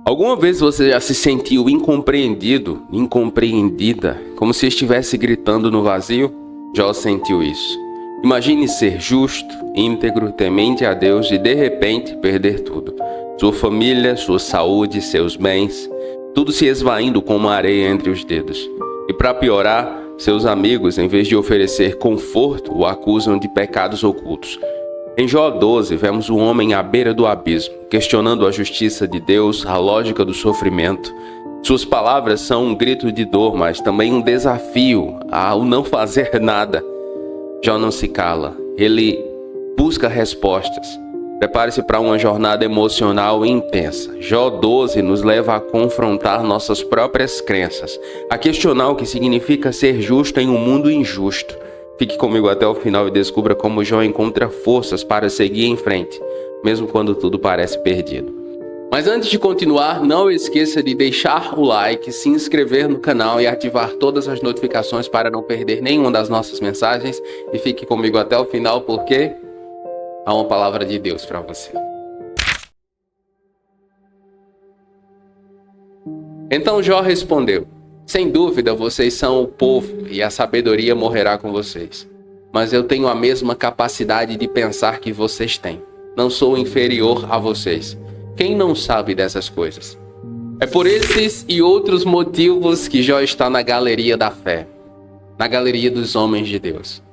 Alguma vez você já se sentiu incompreendido, incompreendida, como se estivesse gritando no vazio? Jó sentiu isso. Imagine ser justo, íntegro, temente a Deus e de repente perder tudo. Sua família, sua saúde, seus bens, tudo se esvaindo como areia entre os dedos. E para piorar, seus amigos, em vez de oferecer conforto, o acusam de pecados ocultos. Em Jó 12, vemos um homem à beira do abismo, questionando a justiça de Deus, a lógica do sofrimento. Suas palavras são um grito de dor, mas também um desafio ao não fazer nada. Jó não se cala, ele busca respostas. Prepare-se para uma jornada emocional intensa. Jó 12 nos leva a confrontar nossas próprias crenças, a questionar o que significa ser justo em um mundo injusto. Fique comigo até o final e descubra como Jó encontra forças para seguir em frente, mesmo quando tudo parece perdido. Mas antes de continuar, não esqueça de deixar o like, se inscrever no canal e ativar todas as notificações para não perder nenhuma das nossas mensagens. E fique comigo até o final porque há uma palavra de Deus para você. Então Jó respondeu: sem dúvida, vocês são o povo e a sabedoria morrerá com vocês. Mas eu tenho a mesma capacidade de pensar que vocês têm. Não sou inferior a vocês. Quem não sabe dessas coisas? É por esses e outros motivos que Jó está na galeria da fé, na galeria dos homens de Deus.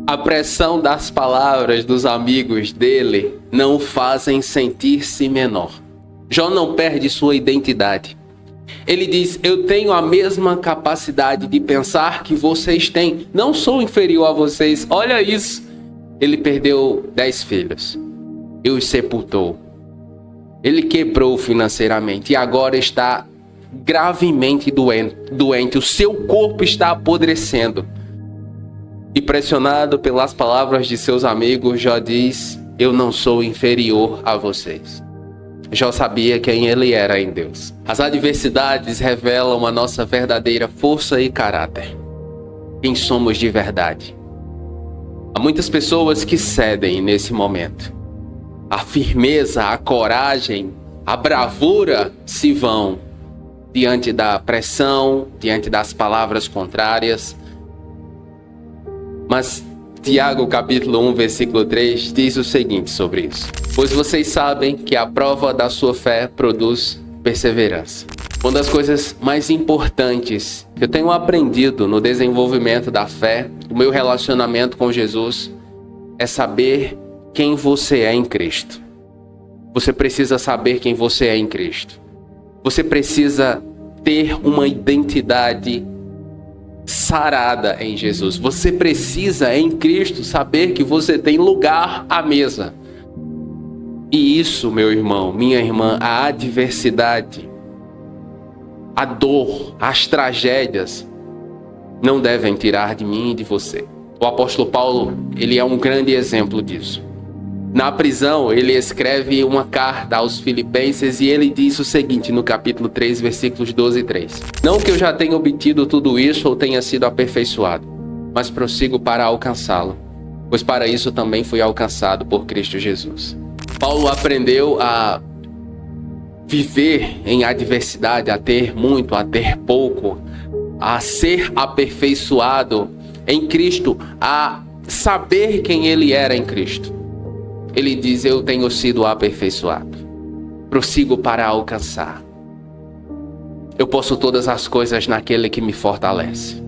A pressão das palavras dos amigos dele não o fazem sentir-se menor. Jó não perde sua identidade. Ele diz: eu tenho a mesma capacidade de pensar que vocês têm. Não sou inferior a vocês. Olha isso. Ele perdeu 10 filhos e os sepultou. Ele quebrou financeiramente e agora está gravemente doente. O seu corpo está apodrecendo. E pressionado pelas palavras de seus amigos, Jó diz: eu não sou inferior a vocês. Jó sabia quem ele era em Deus. As adversidades revelam a nossa verdadeira força e caráter. Quem somos de verdade. Há muitas pessoas que cedem nesse momento. A firmeza, a coragem, a bravura se vão diante da pressão, diante das palavras contrárias. Mas Tiago capítulo 1, versículo 3 diz o seguinte sobre isso: pois vocês sabem que a prova da sua fé produz perseverança. Uma das coisas mais importantes que eu tenho aprendido no desenvolvimento da fé, do meu relacionamento com Jesus, é saber quem você é em Cristo. Você precisa saber quem você é em Cristo. Você precisa ter uma identidade sarada em Jesus. Você precisa em Cristo saber que você tem lugar à mesa. E isso, meu irmão, minha irmã, a adversidade, a dor, as tragédias não devem tirar de mim e de você. O apóstolo Paulo, ele é um grande exemplo disso. Na prisão, ele escreve uma carta aos Filipenses e ele diz o seguinte no capítulo 3, versículos 12 e 3. Não que eu já tenha obtido tudo isso ou tenha sido aperfeiçoado, mas prossigo para alcançá-lo, pois para isso também fui alcançado por Cristo Jesus. Paulo aprendeu a viver em adversidade, a ter muito, a ter pouco, a ser aperfeiçoado em Cristo, a saber quem ele era em Cristo. Ele diz: eu tenho sido aperfeiçoado, prossigo para alcançar. Eu posso todas as coisas naquele que me fortalece.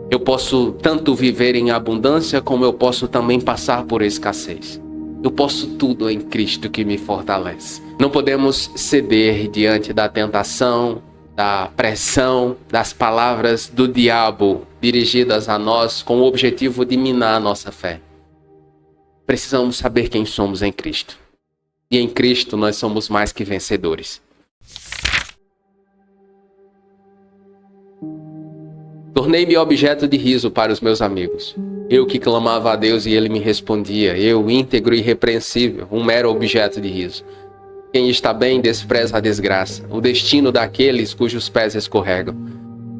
Eu posso tanto viver em abundância como eu posso também passar por escassez. Eu posso tudo em Cristo que me fortalece. Não podemos ceder diante da tentação, da pressão, das palavras do diabo dirigidas a nós com o objetivo de minar a nossa fé. Precisamos saber quem somos em Cristo. E em Cristo nós somos mais que vencedores. Tornei-me objeto de riso para os meus amigos. Eu que clamava a Deus e ele me respondia. Eu, íntegro e irrepreensível, um mero objeto de riso. Quem está bem despreza a desgraça, o destino daqueles cujos pés escorregam.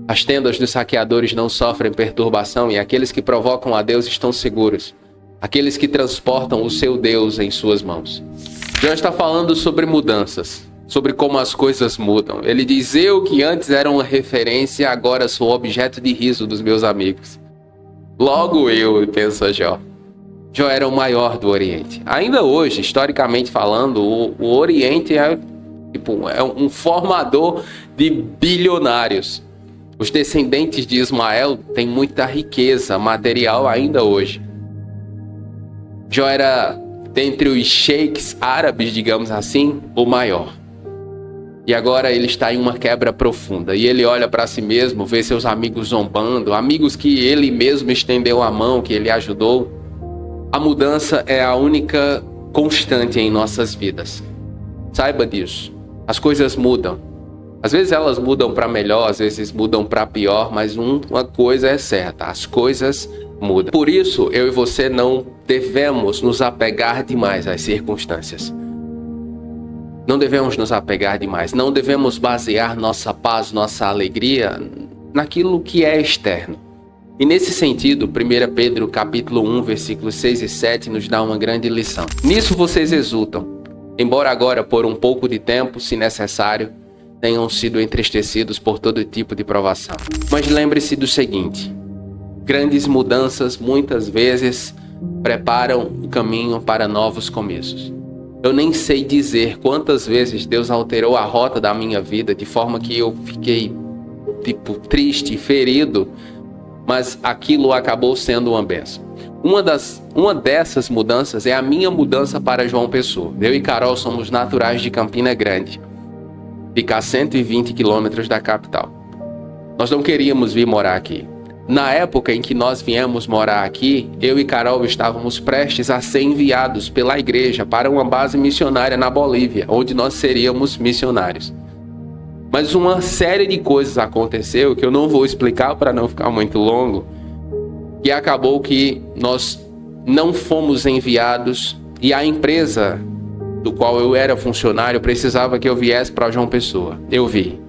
As tendas dos saqueadores não sofrem perturbação e aqueles que provocam a Deus estão seguros. Aqueles que transportam o seu Deus em suas mãos. Jó está falando sobre mudanças, sobre como as coisas mudam. Ele diz: eu que antes era uma referência, agora sou objeto de riso dos meus amigos. Logo eu, pensa Jó. Jó era o maior do Oriente. Ainda hoje, historicamente falando, o Oriente é um formador de bilionários. Os descendentes de Ismael têm muita riqueza material ainda hoje. Jó era, dentre os sheiks árabes, digamos assim, o maior. E agora ele está em uma quebra profunda. E ele olha para si mesmo, vê seus amigos zombando, amigos que ele mesmo estendeu a mão, que ele ajudou. A mudança é a única constante em nossas vidas. Saiba disso. As coisas mudam. Às vezes elas mudam para melhor, às vezes mudam para pior, mas uma coisa é certa: as coisas mudam. Por isso, eu e você não devemos nos apegar demais às circunstâncias. Não devemos nos apegar demais. Não devemos basear nossa paz, nossa alegria naquilo que é externo. E nesse sentido, 1 Pedro capítulo 1, versículos 6 e 7 nos dá uma grande lição. Nisso vocês exultam, embora agora por um pouco de tempo, se necessário, tenham sido entristecidos por todo tipo de provação. Mas lembre-se do seguinte: grandes mudanças muitas vezes preparam o caminho para novos começos. Eu nem sei dizer quantas vezes Deus alterou a rota da minha vida de forma que eu fiquei triste, ferido, mas aquilo acabou sendo uma bênção. Uma dessas mudanças é a minha mudança para João Pessoa. Eu e Carol somos naturais de Campina Grande, fica a 120 quilômetros da capital. Nós não queríamos vir morar aqui. Na época em que nós viemos morar aqui, eu e Carol estávamos prestes a ser enviados pela igreja para uma base missionária na Bolívia, onde nós seríamos missionários. Mas uma série de coisas aconteceu que eu não vou explicar para não ficar muito longo, e acabou que nós não fomos enviados e a empresa do qual eu era funcionário precisava que eu viesse para João Pessoa. Eu vi.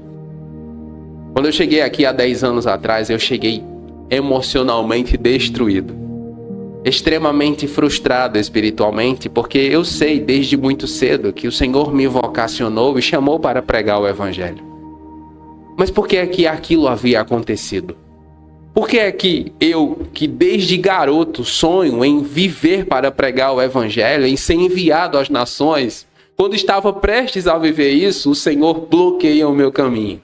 Quando eu cheguei aqui há 10 anos atrás, eu cheguei emocionalmente destruído, extremamente frustrado espiritualmente, porque eu sei desde muito cedo que o Senhor me vocacionou e chamou para pregar o Evangelho. Mas por que é que aquilo havia acontecido? Por que é que eu, que desde garoto sonho em viver para pregar o Evangelho, em ser enviado às nações, quando estava prestes a viver isso, o Senhor bloqueia o meu caminho?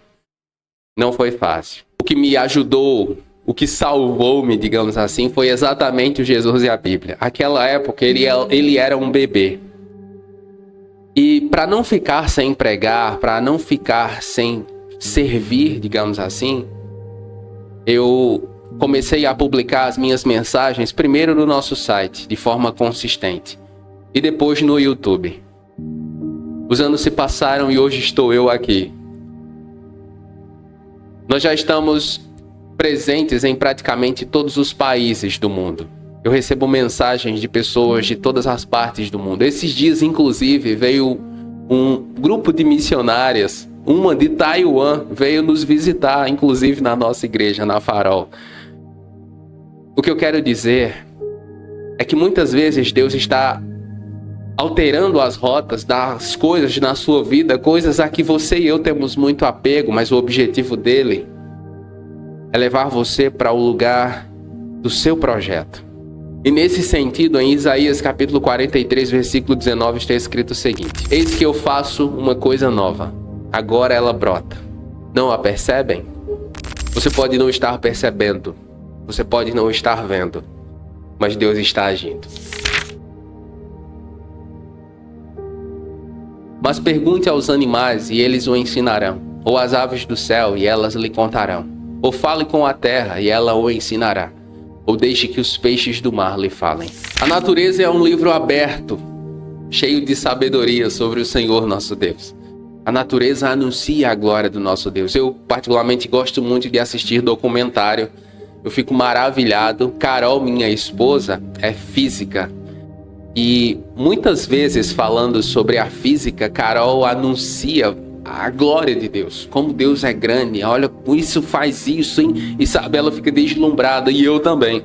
Não foi fácil. O que me ajudou, o que salvou-me, digamos assim, foi exatamente o Jesus e a Bíblia. Naquela época, ele era um bebê. E para não ficar sem pregar, para não ficar sem servir, digamos assim, eu comecei a publicar as minhas mensagens primeiro no nosso site, de forma consistente, e depois no YouTube. Os anos se passaram e hoje estou eu aqui. Nós já estamos presentes em praticamente todos os países do mundo. Eu recebo mensagens de pessoas de todas as partes do mundo. Esses dias, inclusive, veio um grupo de missionárias, uma de Taiwan, veio nos visitar, inclusive na nossa igreja, na Farol. O que eu quero dizer é que muitas vezes Deus está alterando as rotas das coisas na sua vida, coisas a que você e eu temos muito apego, mas o objetivo dele é levar você para o lugar do seu projeto. E nesse sentido, em Isaías capítulo 43, versículo 19, está escrito o seguinte: eis que eu faço uma coisa nova, agora ela brota. Não a percebem? Você pode não estar percebendo, você pode não estar vendo, mas Deus está agindo. Mas pergunte aos animais e eles o ensinarão, ou às aves do céu e elas lhe contarão, ou fale com a terra e ela o ensinará, ou deixe que os peixes do mar lhe falem. A natureza é um livro aberto, cheio de sabedoria sobre o Senhor nosso Deus. A natureza anuncia a glória do nosso Deus. Eu particularmente gosto muito de assistir documentário. Eu fico maravilhado. Carol, minha esposa, é física. E muitas vezes, falando sobre a física, Carol anuncia a glória de Deus. Como Deus é grande. Olha, isso faz isso, hein? E sabe, ela fica deslumbrada. E eu também.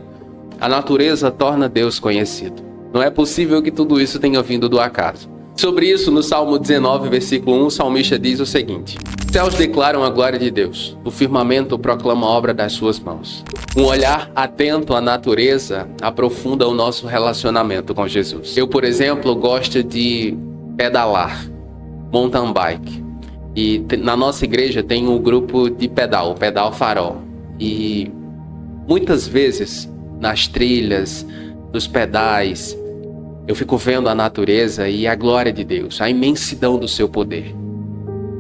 A natureza torna Deus conhecido. Não é possível que tudo isso tenha vindo do acaso. Sobre isso, no Salmo 19, versículo 1, o salmista diz o seguinte: os céus declaram a glória de Deus, o firmamento proclama a obra das suas mãos. Um olhar atento à natureza aprofunda o nosso relacionamento com Jesus. Eu, por exemplo, gosto de pedalar, mountain bike. E na nossa igreja tem um grupo de pedal, Pedal Farol. E muitas vezes, nas trilhas, nos pedais, eu fico vendo a natureza e a glória de Deus, a imensidão do seu poder.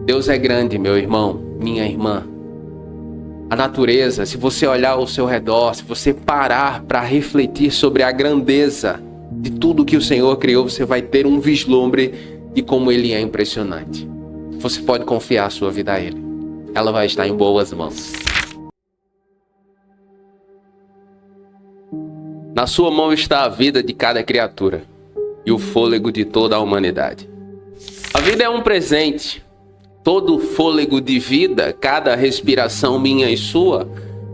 Deus é grande, meu irmão, minha irmã. A natureza, se você olhar ao seu redor, se você parar para refletir sobre a grandeza de tudo que o Senhor criou, você vai ter um vislumbre de como Ele é impressionante. Você pode confiar a sua vida a Ele. Ela vai estar em boas mãos. Na sua mão está a vida de cada criatura e o fôlego de toda a humanidade. A vida é um presente. Todo fôlego de vida, cada respiração minha e sua,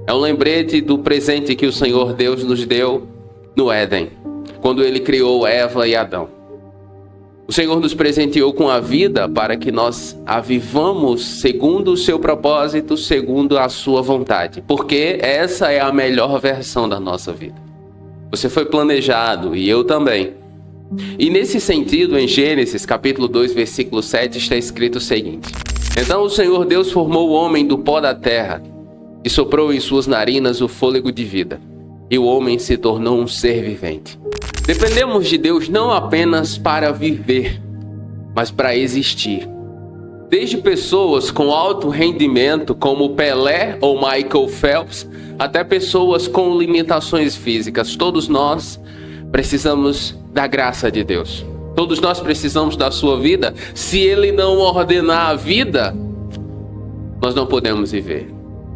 é um lembrete do presente que o Senhor Deus nos deu no Éden, quando Ele criou Eva e Adão. O Senhor nos presenteou com a vida para que nós a vivamos segundo o seu propósito, segundo a sua vontade, porque essa é a melhor versão da nossa vida. Você foi planejado e eu também. E nesse sentido, em Gênesis capítulo 2, versículo 7, está escrito o seguinte: então o Senhor Deus formou o homem do pó da terra e soprou em suas narinas o fôlego de vida, e o homem se tornou um ser vivente. Dependemos de Deus não apenas para viver, mas para existir. Desde pessoas com alto rendimento, como Pelé ou Michael Phelps, até pessoas com limitações físicas, todos nós precisamos da graça de Deus. Todos nós precisamos da sua vida. Se Ele não ordenar a vida, nós não podemos viver.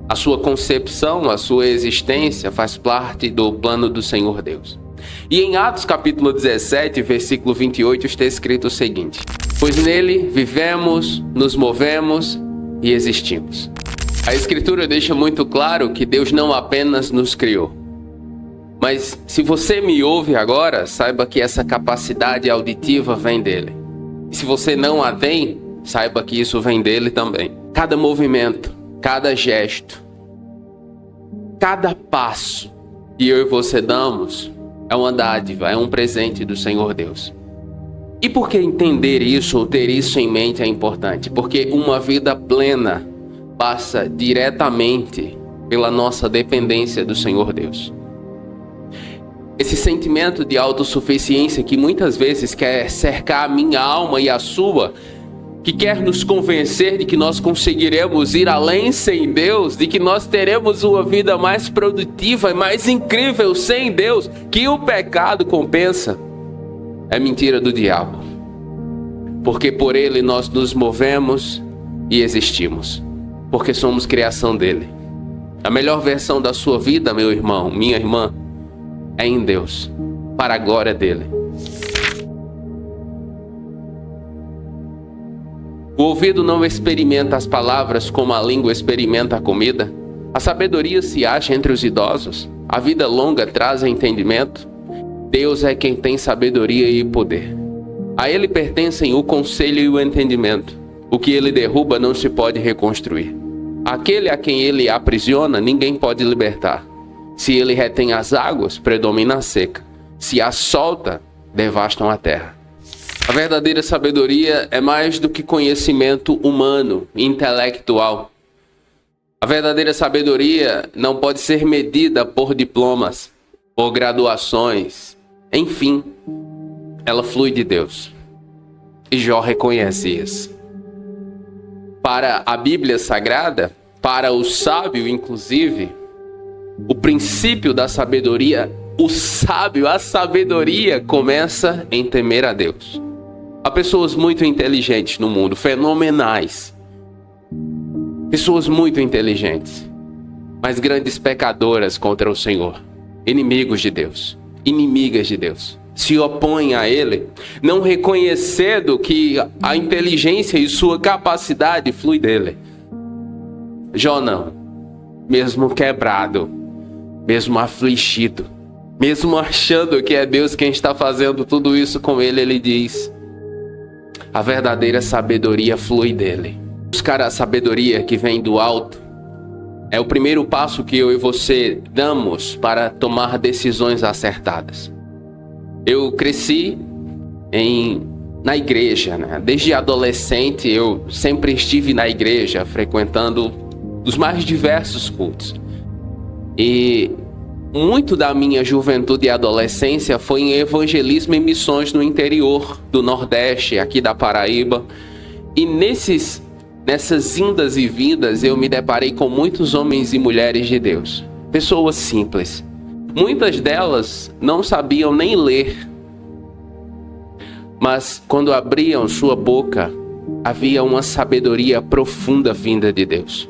A sua concepção, a sua existência faz parte do plano do Senhor Deus. E em Atos capítulo 17, versículo 28, está escrito o seguinte: pois nele vivemos, nos movemos e existimos. A Escritura deixa muito claro que Deus não apenas nos criou. Mas se você me ouve agora, saiba que essa capacidade auditiva vem dele. E se você não a tem, saiba que isso vem dele também. Cada movimento, cada gesto, cada passo que eu e você damos é uma dádiva, é um presente do Senhor Deus. E por que entender isso ou ter isso em mente é importante? Porque uma vida plena passa diretamente pela nossa dependência do Senhor Deus. Esse sentimento de autossuficiência que muitas vezes quer cercar a minha alma e a sua, que quer nos convencer de que nós conseguiremos ir além sem Deus, de que nós teremos uma vida mais produtiva e mais incrível sem Deus, que o pecado compensa, é mentira do diabo. Porque por Ele nós nos movemos e existimos, porque somos criação dele. A melhor versão da sua vida, meu irmão, minha irmã, é em Deus, para a glória dele. O ouvido não experimenta as palavras como a língua experimenta a comida. A sabedoria se acha entre os idosos. A vida longa traz entendimento. Deus é quem tem sabedoria e poder. A Ele pertencem o conselho e o entendimento. O que Ele derruba não se pode reconstruir. Aquele a quem Ele aprisiona, ninguém pode libertar. Se Ele retém as águas, predomina a seca. Se as solta, devastam a terra. A verdadeira sabedoria é mais do que conhecimento humano, intelectual. A verdadeira sabedoria não pode ser medida por diplomas, por graduações. Enfim, ela flui de Deus. E Jó reconhece isso. Para a Bíblia Sagrada, para o sábio inclusive, o princípio da sabedoria, a sabedoria começa em temer a Deus. Há pessoas muito inteligentes no mundo, fenomenais. Pessoas muito inteligentes, mas grandes pecadoras contra o Senhor. Inimigos de Deus, inimigas de Deus. Se opõem a Ele, não reconhecendo que a inteligência e sua capacidade flui dele. Jó não, mesmo quebrado, mesmo afligido, mesmo achando que é Deus quem está fazendo tudo isso com ele, ele diz: A verdadeira sabedoria flui dele. Buscar a sabedoria que vem do alto é o primeiro passo que eu e você damos para tomar decisões acertadas. Eu cresci na igreja, né? Desde adolescente eu sempre estive na igreja, frequentando os mais diversos cultos. E muito da minha juventude e adolescência foi em evangelismo e missões no interior do Nordeste, aqui da Paraíba. E nessas indas e vindas eu me deparei com muitos homens e mulheres de Deus. Pessoas simples. Muitas delas não sabiam nem ler. Mas quando abriam sua boca, havia uma sabedoria profunda vinda de Deus.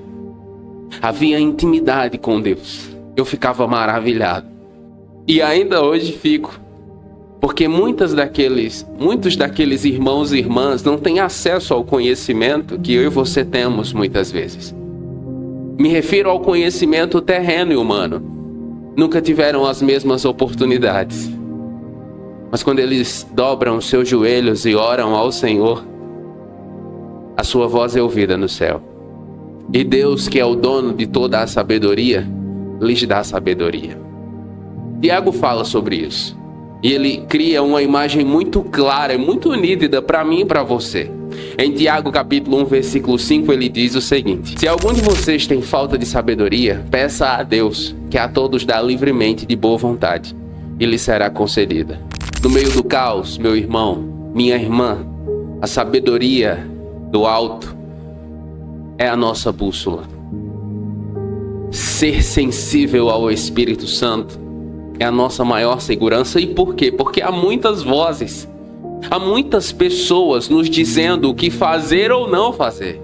Havia intimidade com Deus. Eu ficava maravilhado. E ainda hoje fico. Porque muitos daqueles irmãos e irmãs não têm acesso ao conhecimento que eu e você temos muitas vezes. Me refiro ao conhecimento terreno e humano. Nunca tiveram as mesmas oportunidades. Mas quando eles dobram os seus joelhos e oram ao Senhor, a sua voz é ouvida no céu. E Deus, que é o dono de toda a sabedoria, lhes dá sabedoria. Tiago fala sobre isso. E ele cria uma imagem muito clara e muito nítida para mim e para você. Em Tiago capítulo 1, versículo 5, ele diz o seguinte: se algum de vocês tem falta de sabedoria, peça a Deus, que a todos dá livremente de boa vontade, e lhe será concedida. No meio do caos, meu irmão, minha irmã, a sabedoria do alto é a nossa bússola. Ser sensível ao Espírito Santo é a nossa maior segurança. E por quê? Porque há muitas vozes, há muitas pessoas nos dizendo o que fazer ou não fazer.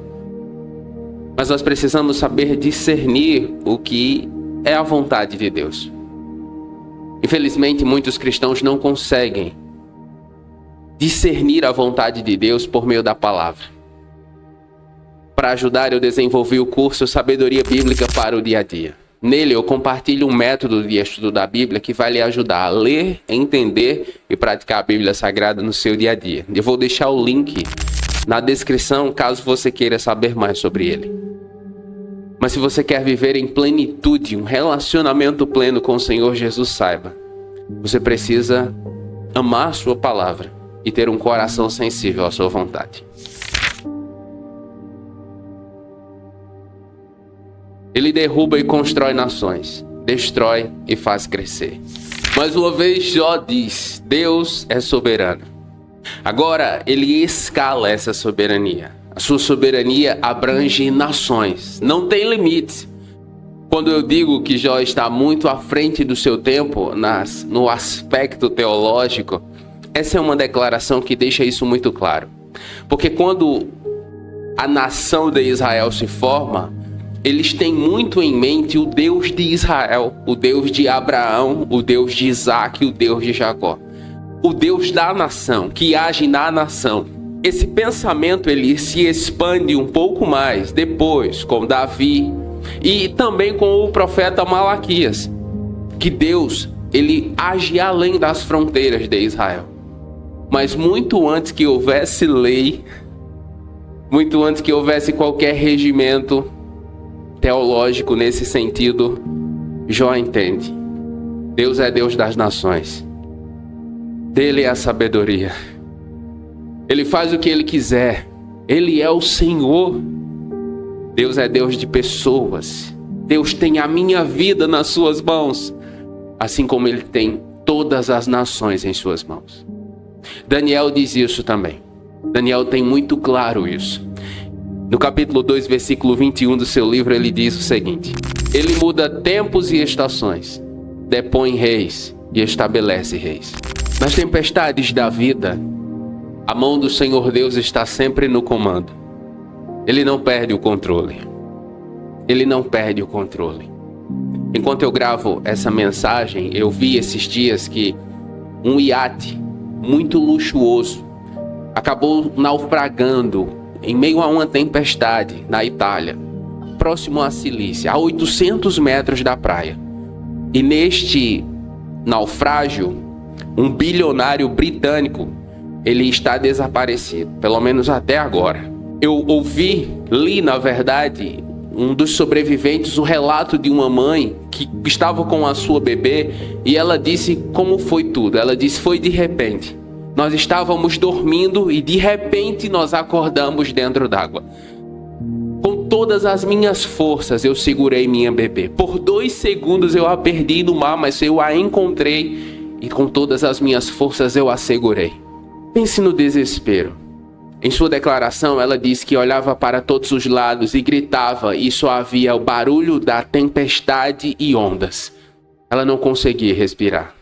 Mas nós precisamos saber discernir o que é a vontade de Deus. Infelizmente, muitos cristãos não conseguem discernir a vontade de Deus por meio da palavra. Para ajudar, eu desenvolvi o curso Sabedoria Bíblica para o Dia a Dia. Nele, eu compartilho um método de estudo da Bíblia que vai lhe ajudar a ler, entender e praticar a Bíblia Sagrada no seu dia a dia. Eu vou deixar o link na descrição, caso você queira saber mais sobre ele. Mas se você quer viver em plenitude, um relacionamento pleno com o Senhor Jesus, saiba, você precisa amar a sua palavra e ter um coração sensível à sua vontade. Ele derruba e constrói nações, destrói e faz crescer. Mais uma vez, Jó diz: Deus é soberano. Agora, ele escala essa soberania. A sua soberania abrange nações, não tem limites. Quando eu digo que Jó está muito à frente do seu tempo, no aspecto teológico, essa é uma declaração que deixa isso muito claro. Porque quando a nação de Israel se forma, eles têm muito em mente o Deus de Israel, o Deus de Abraão, o Deus de Isaac e o Deus de Jacó. O Deus da nação, que age na nação. Esse pensamento ele se expande um pouco mais depois com Davi e também com o profeta Malaquias, que Deus ele age além das fronteiras de Israel. Mas muito antes que houvesse lei, muito antes que houvesse qualquer regimento teológico nesse sentido, Jó entende: Deus é Deus das nações, dele é a sabedoria, ele faz o que ele quiser, ele é o Senhor. Deus é Deus de pessoas, Deus tem a minha vida nas suas mãos, assim como ele tem todas as nações em suas mãos. Daniel diz isso também. Daniel tem muito claro isso. No capítulo 2, versículo 21 do seu livro, ele diz o seguinte: ele muda tempos e estações, depõe reis e estabelece reis. Nas tempestades da vida, a mão do Senhor Deus está sempre no comando. Ele não perde o controle. Ele não perde o controle. Enquanto eu gravo essa mensagem, eu vi esses dias que um iate muito luxuoso acabou naufragando em meio a uma tempestade na Itália, próximo à Cilícia, a 800 metros da praia. E neste naufrágio, um bilionário britânico, ele está desaparecido, pelo menos até agora. Eu li, na verdade, um dos sobreviventes, o relato de uma mãe que estava com a sua bebê e ela disse como foi tudo. Ela disse, foi de repente. Nós estávamos dormindo e de repente nós acordamos dentro d'água. Com todas as minhas forças eu segurei minha bebê. Por 2 segundos eu a perdi no mar, mas eu a encontrei e com todas as minhas forças eu a segurei. Pense no desespero. Em sua declaração, ela diz que olhava para todos os lados e gritava, e só havia o barulho da tempestade e ondas. Ela não conseguia respirar.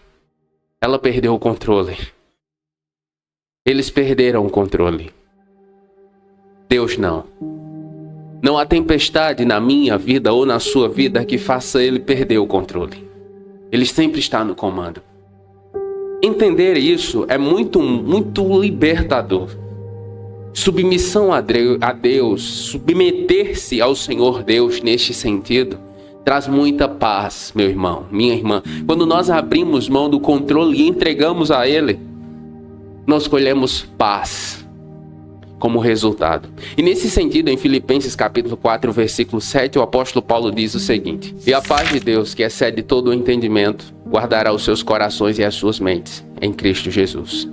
Ela perdeu o controle. Eles perderam o controle. Deus não. Não há tempestade na minha vida ou na sua vida que faça ele perder o controle. Ele sempre está no comando. Entender isso é muito libertador. Submissão a Deus, submeter-se ao Senhor Deus neste sentido, traz muita paz, meu irmão, minha irmã. Quando nós abrimos mão do controle e entregamos a Ele, nós colhemos paz como resultado. E nesse sentido, em Filipenses capítulo 4, versículo 7, o apóstolo Paulo diz o seguinte: e a paz de Deus, que excede todo o entendimento, guardará os seus corações e as suas mentes em Cristo Jesus.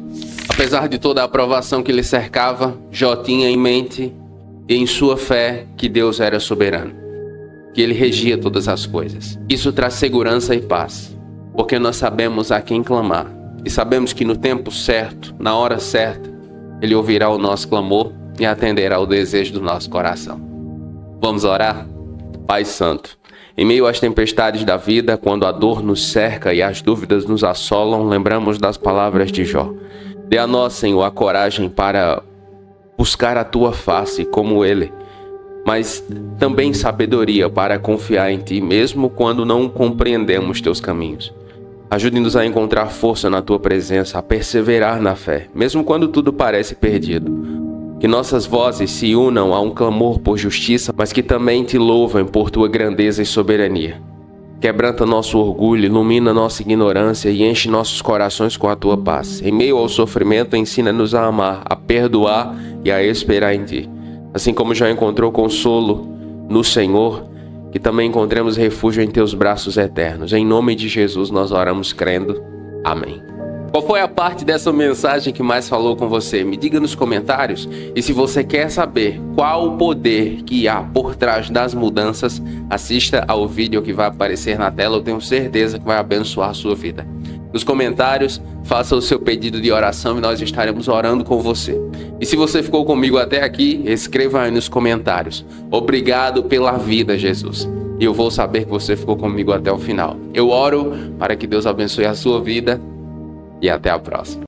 Apesar de toda a aprovação que lhe cercava, Jó tinha em mente e em sua fé que Deus era soberano, que Ele regia todas as coisas. Isso traz segurança e paz, porque nós sabemos a quem clamar e sabemos que no tempo certo, na hora certa, Ele ouvirá o nosso clamor e atenderá ao desejo do nosso coração. Vamos orar? Pai Santo, em meio às tempestades da vida, quando a dor nos cerca e as dúvidas nos assolam, lembramos das palavras de Jó. Dê a nós, Senhor, a coragem para buscar a Tua face como Ele, mas também sabedoria para confiar em Ti, mesmo quando não compreendemos Teus caminhos. Ajude-nos a encontrar força na Tua presença, a perseverar na fé, mesmo quando tudo parece perdido. Que nossas vozes se unam a um clamor por justiça, mas que também Te louvem por Tua grandeza e soberania. Quebranta nosso orgulho, ilumina nossa ignorância e enche nossos corações com a Tua paz. Em meio ao sofrimento, ensina-nos a amar, a perdoar e a esperar em Ti. Assim como já encontrou consolo no Senhor, que também encontremos refúgio em Teus braços eternos. Em nome de Jesus nós oramos crendo. Amém. Qual foi a parte dessa mensagem que mais falou com você? Me diga nos comentários. E se você quer saber qual o poder que há por trás das mudanças, assista ao vídeo que vai aparecer na tela. Eu tenho certeza que vai abençoar a sua vida. Nos comentários, faça o seu pedido de oração e nós estaremos orando com você. E se você ficou comigo até aqui, escreva aí nos comentários: obrigado pela vida, Jesus. E eu vou saber que você ficou comigo até o final. Eu oro para que Deus abençoe a sua vida. E até a próxima.